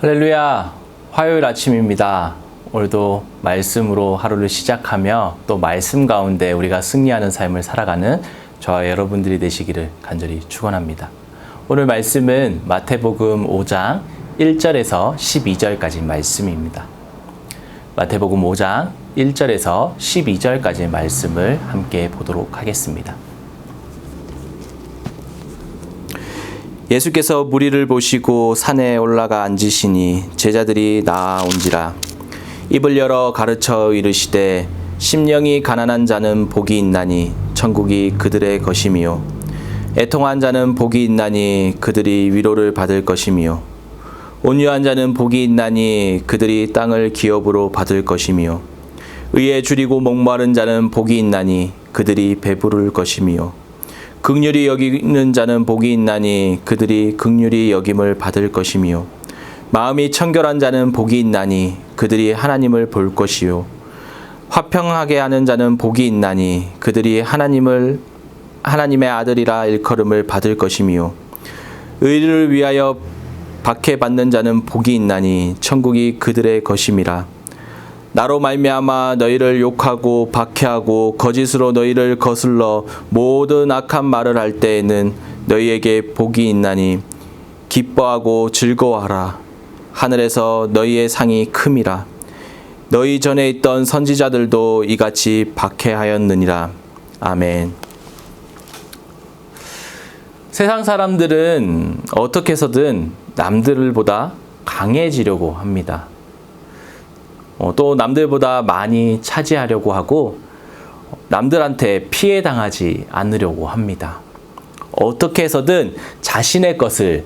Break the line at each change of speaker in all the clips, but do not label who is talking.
할렐루야, 화요일 아침입니다. 오늘도 말씀으로 하루를 시작하며 또 말씀 가운데 우리가 승리하는 삶을 살아가는 저와 여러분들이 되시기를 간절히 축원합니다. 오늘 말씀은 마태복음 5장 1절에서 12절까지 말씀입니다. 마태복음 5장 1절에서 12절까지 말씀을 함께 보도록 하겠습니다. 예수께서 무리를 보시고 산에 올라가 앉으시니 제자들이 나아온지라. 입을 열어 가르쳐 이르시되 심령이 가난한 자는 복이 있나니 천국이 그들의 것이미요. 애통한 자는 복이 있나니 그들이 위로를 받을 것이미요. 온유한 자는 복이 있나니 그들이 땅을 기업으로 받을 것이미요. 의에 줄이고 목마른 자는 복이 있나니 그들이 배부를 것이미요. 긍휼히 여기는 자는 복이 있나니 그들이 긍휼히 여김을 받을 것이미요. 마음이 청결한 자는 복이 있나니 그들이 하나님을 볼 것이요. 화평하게 하는 자는 복이 있나니 그들이 하나님의 아들이라 일컬음을 받을 것이미요. 의를 위하여 박해받는 자는 복이 있나니 천국이 그들의 것임이라. 나로 말미암아 너희를 욕하고 박해하고 거짓으로 너희를 거슬러 모든 악한 말을 할 때에는 너희에게 복이 있나니 기뻐하고 즐거워하라. 하늘에서 너희의 상이 큼이라. 너희 전에 있던 선지자들도 이같이 박해하였느니라. 아멘. 세상 사람들은 어떻게 해서든 남들보다 강해지려고 합니다. 또 남들보다 많이 차지하려고 하고 남들한테 피해 당하지 않으려고 합니다. 어떻게 해서든 자신의 것을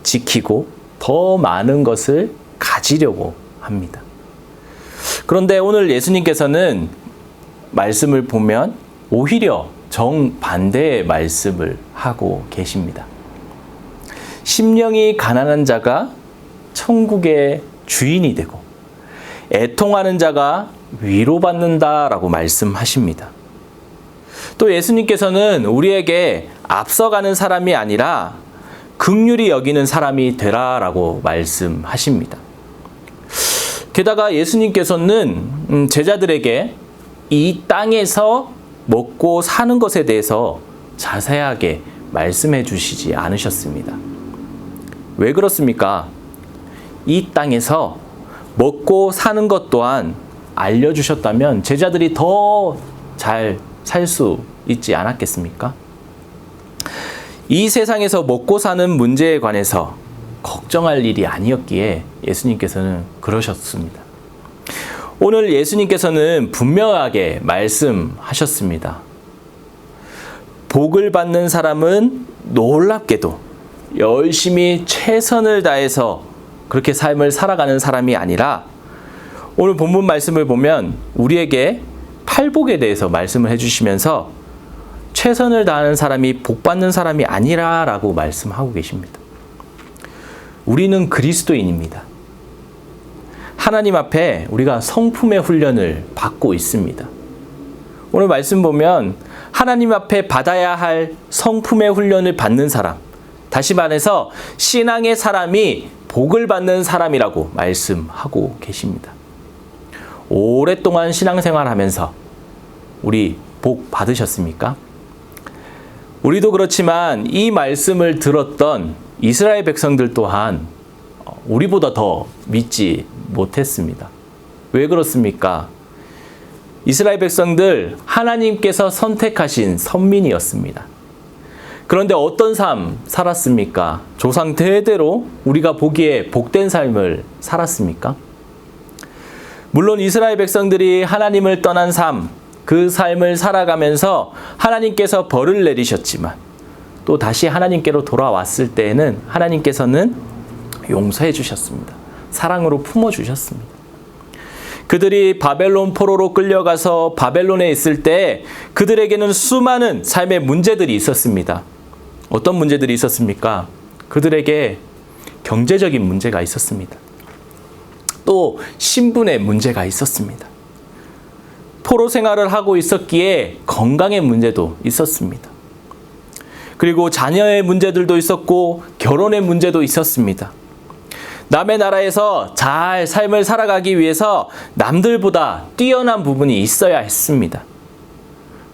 지키고 더 많은 것을 가지려고 합니다. 그런데 오늘 예수님께서는 말씀을 보면 오히려 정반대의 말씀을 하고 계십니다. 심령이 가난한 자가 천국의 주인이 되고 애통하는 자가 위로받는다라고 말씀하십니다. 또 예수님께서는 우리에게 앞서가는 사람이 아니라 긍휼히 여기는 사람이 되라라고 말씀하십니다. 게다가 예수님께서는 제자들에게 이 땅에서 먹고 사는 것에 대해서 자세하게 말씀해 주시지 않으셨습니다. 왜 그렇습니까? 이 땅에서 먹고 사는 것 또한 알려주셨다면 제자들이 더 잘 살 수 있지 않았겠습니까? 이 세상에서 먹고 사는 문제에 관해서 걱정할 일이 아니었기에 예수님께서는 그러셨습니다. 오늘 예수님께서는 분명하게 말씀하셨습니다. 복을 받는 사람은 놀랍게도 열심히 최선을 다해서 그렇게 삶을 살아가는 사람이 아니라 오늘 본문 말씀을 보면 우리에게 팔복에 대해서 말씀을 해주시면서 최선을 다하는 사람이 복받는 사람이 아니라라고 말씀하고 계십니다. 우리는 그리스도인입니다. 하나님 앞에 우리가 성품의 훈련을 받고 있습니다. 오늘 말씀 보면 하나님 앞에 받아야 할 성품의 훈련을 받는 사람, 다시 말해서 신앙의 사람이 복을 받는 사람이라고 말씀하고 계십니다. 오랫동안 신앙생활하면서 우리 복 받으셨습니까? 우리도 그렇지만 이 말씀을 들었던 이스라엘 백성들 또한 우리보다 더 믿지 못했습니다. 왜 그렇습니까? 이스라엘 백성들 하나님께서 선택하신 선민이었습니다. 그런데 어떤 삶 살았습니까? 조상 대대로 우리가 보기에 복된 삶을 살았습니까? 물론 이스라엘 백성들이 하나님을 떠난 삶, 그 삶을 살아가면서 하나님께서 벌을 내리셨지만 또 다시 하나님께로 돌아왔을 때에는 하나님께서는 용서해 주셨습니다. 사랑으로 품어주셨습니다. 그들이 바벨론 포로로 끌려가서 바벨론에 있을 때 그들에게는 수많은 삶의 문제들이 있었습니다. 어떤 문제들이 있었습니까? 그들에게 경제적인 문제가 있었습니다. 또 신분의 문제가 있었습니다. 포로 생활을 하고 있었기에 건강의 문제도 있었습니다. 그리고 자녀의 문제들도 있었고 결혼의 문제도 있었습니다. 남의 나라에서 잘 삶을 살아가기 위해서 남들보다 뛰어난 부분이 있어야 했습니다.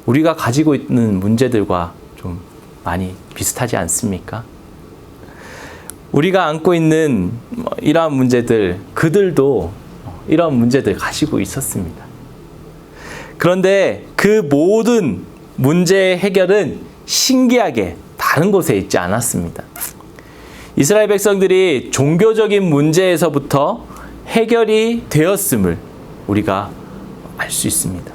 우리가 가지고 있는 문제들과 좀 많이 비슷하지 않습니까? 우리가 안고 있는 이러한 문제들, 그들도 이런 문제들 가지고 있었습니다. 그런데 그 모든 문제의 해결은 신기하게 다른 곳에 있지 않았습니다. 이스라엘 백성들이 종교적인 문제에서부터 해결이 되었음을 우리가 알 수 있습니다.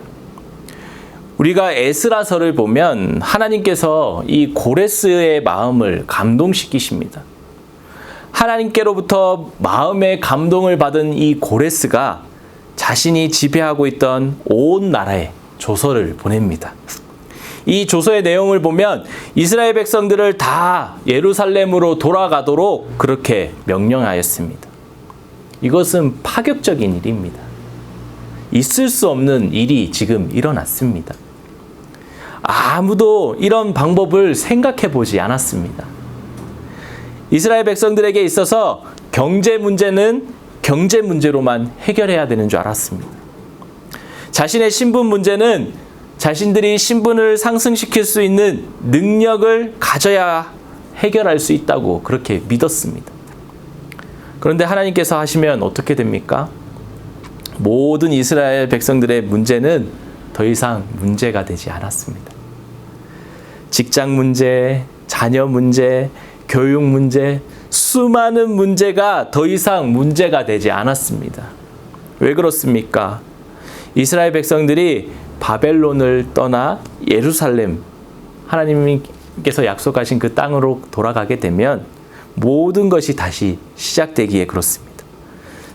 우리가 에스라서를 보면 하나님께서 이 고레스의 마음을 감동시키십니다. 하나님께로부터 마음의 감동을 받은 이 고레스가 자신이 지배하고 있던 온 나라에 조서를 보냅니다. 이 조서의 내용을 보면 이스라엘 백성들을 다 예루살렘으로 돌아가도록 그렇게 명령하였습니다. 이것은 파격적인 일입니다. 있을 수 없는 일이 지금 일어났습니다. 아무도 이런 방법을 생각해 보지 않았습니다. 이스라엘 백성들에게 있어서 경제 문제는 경제 문제로만 해결해야 되는 줄 알았습니다. 자신의 신분 문제는 자신들이 신분을 상승시킬 수 있는 능력을 가져야 해결할 수 있다고 그렇게 믿었습니다. 그런데 하나님께서 하시면 어떻게 됩니까? 모든 이스라엘 백성들의 문제는 더 이상 문제가 되지 않았습니다. 직장 문제, 자녀 문제, 교육 문제, 수많은 문제가 더 이상 문제가 되지 않았습니다. 왜 그렇습니까? 이스라엘 백성들이 바벨론을 떠나 예루살렘, 하나님께서 약속하신 그 땅으로 돌아가게 되면 모든 것이 다시 시작되기에 그렇습니다.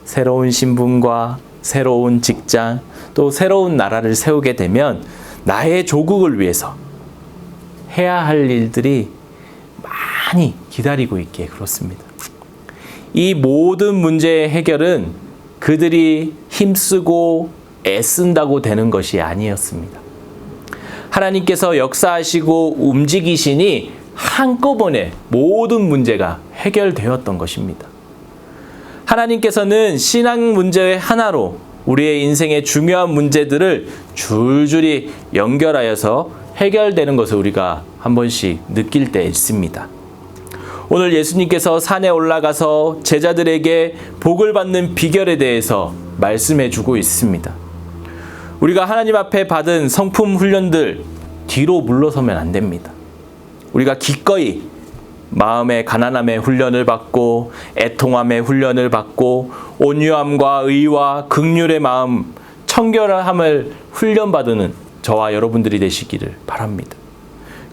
새로운 신분과 새로운 직장, 또 새로운 나라를 세우게 되면 나의 조국을 위해서 해야 할 일들이 많이 기다리고 있기에 그렇습니다. 이 모든 문제의 해결은 그들이 힘쓰고 애쓴다고 되는 것이 아니었습니다. 하나님께서 역사하시고 움직이시니 한꺼번에 모든 문제가 해결되었던 것입니다. 하나님께서는 신앙 문제의 하나로 우리의 인생의 중요한 문제들을 줄줄이 연결하여서 해결되는 것을 우리가 한 번씩 느낄 때 있습니다. 오늘 예수님께서 산에 올라가서 제자들에게 복을 받는 비결에 대해서 말씀해 주고 있습니다. 우리가 하나님 앞에 받은 성품 훈련들 뒤로 물러서면 안 됩니다. 우리가 기꺼이 마음의 가난함의 훈련을 받고 애통함의 훈련을 받고 온유함과 의와 긍휼의 마음, 청결함을 훈련받는 저와 여러분들이 되시기를 바랍니다.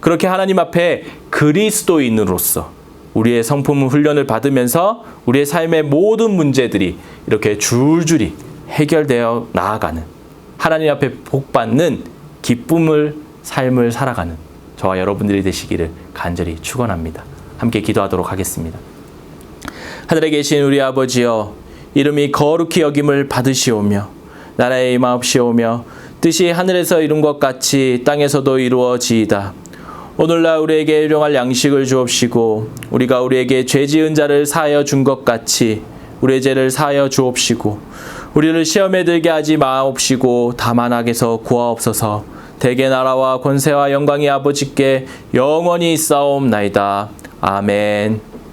그렇게 하나님 앞에 그리스도인으로서 우리의 성품 훈련을 받으면서 우리의 삶의 모든 문제들이 이렇게 줄줄이 해결되어 나아가는, 하나님 앞에 복받는 기쁨을 삶을 살아가는 저와 여러분들이 되시기를 간절히 축원합니다. 함께 기도하도록 하겠습니다. 하늘에 계신 우리 아버지여, 이름이 거룩히 여김을 받으시오며 나라의 임하옵시오며 뜻이 하늘에서 이룬 것 같이 땅에서도 이루어지이다. 오늘날 우리에게 일용할 양식을 주옵시고 우리가 우리에게 죄 지은 자를 사하여 준 것 같이 우리의 죄를 사하여 주옵시고 우리를 시험에 들게 하지 마옵시고 다만 악에서 구하옵소서. 대개 나라와 권세와 영광이 아버지께 영원히 있사옵나이다. 아멘.